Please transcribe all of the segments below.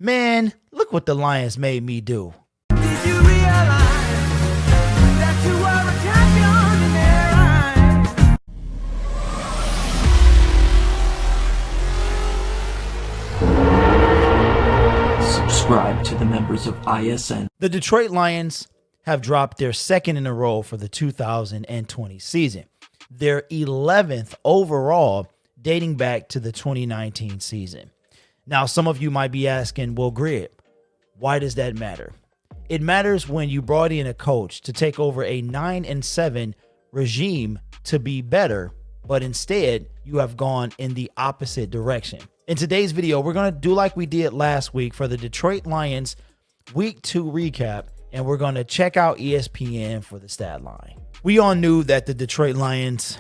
Man, look what the Lions made me do. Did you realize that you were a champion in their eyes? Subscribe to the members of ISN. The Detroit Lions have dropped their second in a row for the 2020 season. Their 11th overall, dating back to the 2019 season. Now, some of you might be asking, well, Grid, why does that matter? It matters when you brought in a coach to take over a 9-7 regime to be better, but instead you have gone in the opposite direction. In today's video, we're going to do like we did last week for the Detroit Lions Week 2 recap, and we're going to check out ESPN for the stat line. We all knew that the Detroit Lions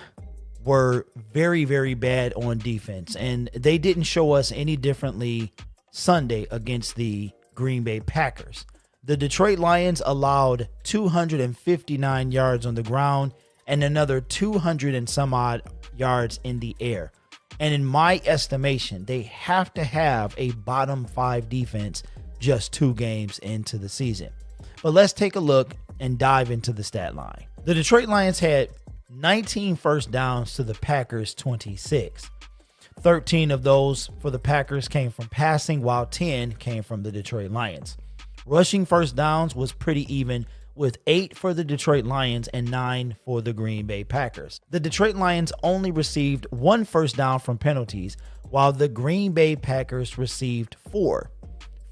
were very, very bad on defense, and they didn't show us any differently Sunday against the Green Bay Packers. The Detroit Lions allowed 259 yards on the ground and another 200 and some odd yards in the air. And in my estimation, they have to have a bottom 5 defense just 2 games into the season. But let's take a look and dive into the stat line. The Detroit Lions had 19 first downs to the Packers 26. 13 of those for the Packers came from passing, while 10 came from the Detroit Lions. Rushing first downs was pretty even, with 8 for the Detroit Lions and 9 for the Green Bay Packers. The Detroit Lions only received 1 first down from penalties, while the Green Bay Packers received 4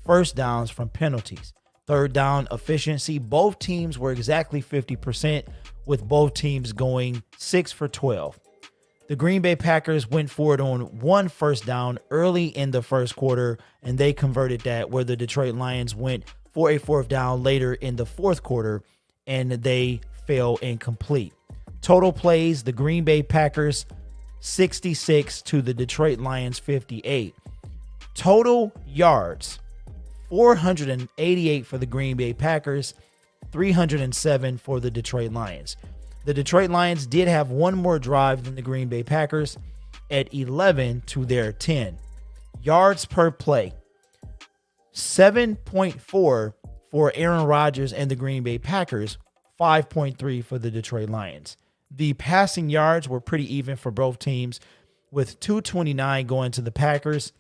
first downs from penalties. Third down efficiency, both teams were exactly 50%, with both teams going 6 for 12. The Green Bay Packers went for it on 1 first down early in the first quarter, and they converted that, where the Detroit Lions went for a 4th down later in the 4th quarter, and they fell incomplete. Total plays, the Green Bay Packers 66 to the Detroit Lions 58. Total yards, 488 for the Green Bay Packers, 307 for the Detroit Lions. The Detroit Lions did have one more drive than the Green Bay Packers at 11 to their 10. Yards per play, 7.4 for Aaron Rodgers and the Green Bay Packers, 5.3 for the Detroit Lions. The passing yards were pretty even for both teams, with 229 going to the Packers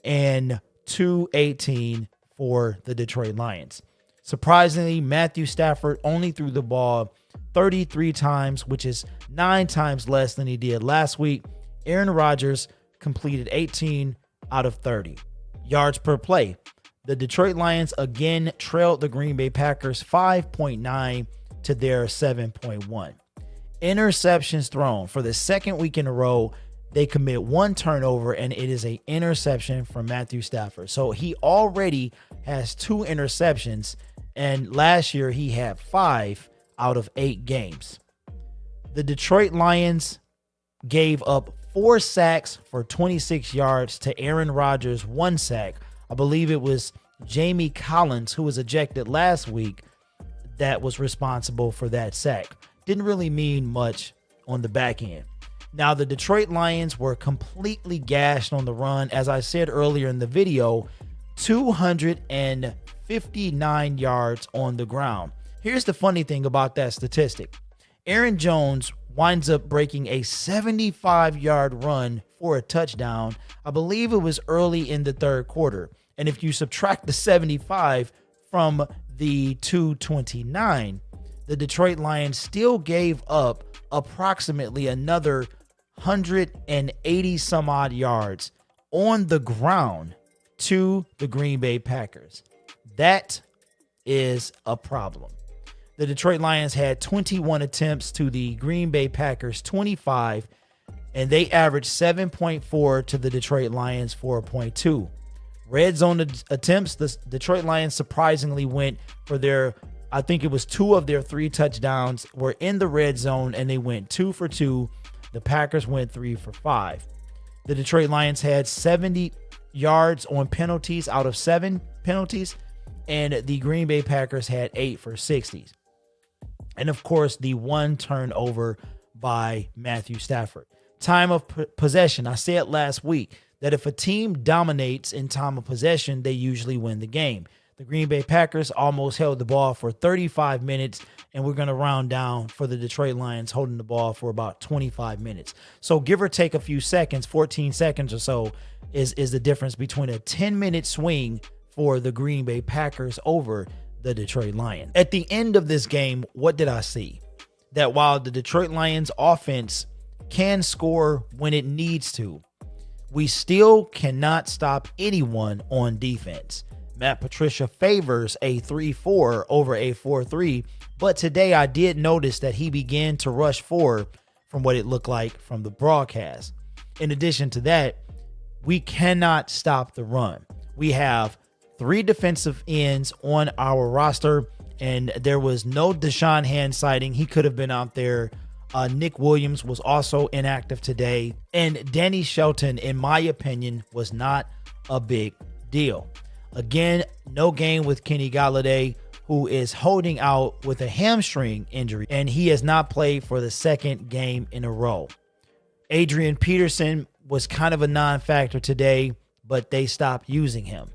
and 218 for the Detroit Lions. Surprisingly, Matthew Stafford only threw the ball 33 times, which is 9 times less than he did last week. Aaron Rodgers completed 18 out of 30. Yards per play, the Detroit Lions again trailed the Green Bay Packers 5.9 to their 7.1. Interceptions thrown, for the second week in a row, they commit 1 turnover, and it is an interception from Matthew Stafford. So he already has 2 interceptions, and last year he had 5 out of 8 games. The Detroit Lions gave up 4 sacks for 26 yards to Aaron Rodgers' 1 sack. I believe it was Jamie Collins, who was ejected last week, that was responsible for that sack. Didn't really mean much on the back end. Now, the Detroit Lions were completely gashed on the run. As I said earlier in the video, 259 yards on the ground. Here's the funny thing about that statistic. Aaron Jones winds up breaking a 75-yard run for a touchdown. I believe it was early in the 3rd quarter. And if you subtract the 75 from the 229, the Detroit Lions still gave up approximately another 180 some odd yards on the ground to the Green Bay Packers. That is a problem. The Detroit Lions had 21 attempts to the Green Bay Packers 25, and they averaged 7.4 to the Detroit Lions 4.2. Red zone attempts, the Detroit Lions surprisingly went for their, I think it was 2 of their 3 touchdowns were in the red zone, and they went 2 for 2. The Packers went 3 for 5. The Detroit Lions had 70 yards on penalties out of 7 penalties, and the Green Bay Packers had 8 for 60. And of course, the 1 turnover by Matthew Stafford. Time of possession, I said last week, that if a team dominates in time of possession, they usually win the game. The Green Bay Packers almost held the ball for 35 minutes, and we're going to round down for the Detroit Lions holding the ball for about 25 minutes. So give or take a few seconds, 14 seconds or so is the difference between a 10-minute swing for the Green Bay Packers over the Detroit Lions. At the end of this game, what did I see? That while the Detroit Lions offense can score when it needs to, we still cannot stop anyone on defense. Matt Patricia favors a 3-4 over a 4-3, but today I did notice that he began to rush forward from what it looked like from the broadcast. In addition to that, we cannot stop the run. We have 3 defensive ends on our roster, and there was no Deshaun Hand sighting. He could have been out there. Nick Williams was also inactive today, and Danny Shelton, in my opinion, was not a big deal. Again, no game with Kenny Golladay, who is holding out with a hamstring injury, and he has not played for the 2nd game in a row. Adrian Peterson was kind of a non-factor today, but they stopped using him.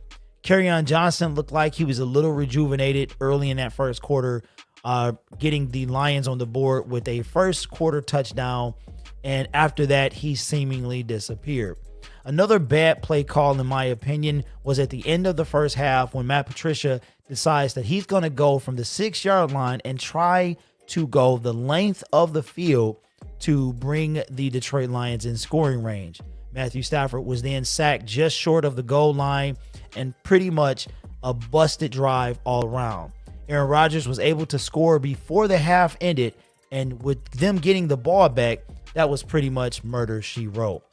Kerryon Johnson looked like he was a little rejuvenated early in that first quarter, getting the Lions on the board with a first quarter touchdown, and after that, he seemingly disappeared. Another bad play call, in my opinion, was at the end of the first half when Matt Patricia decides that he's going to go from the 6-yard line and try to go the length of the field to bring the Detroit Lions in scoring range. Matthew Stafford was then sacked just short of the goal line, and pretty much a busted drive all around. Aaron Rodgers was able to score before the half ended, and with them getting the ball back, that was pretty much murder she wrote.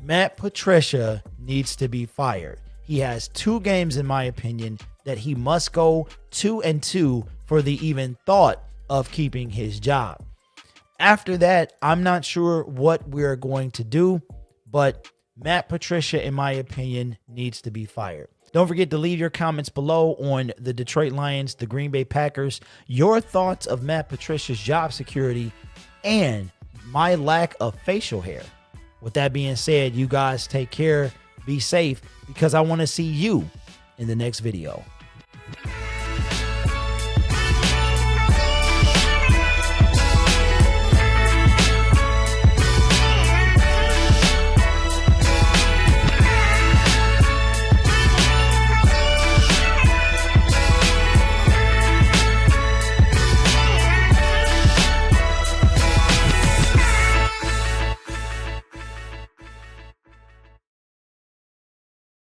Matt Patricia needs to be fired. He has 2 games, in my opinion, that he must go 2-2 for the even thought of keeping his job. After that, I'm not sure what we're going to do, but Matt Patricia, in my opinion, needs to be fired. Don't forget to leave your comments below on the Detroit Lions, the Green Bay Packers, your thoughts of Matt Patricia's job security, and my lack of facial hair. With that being said, you guys take care, be safe, because I want to see you in the next video.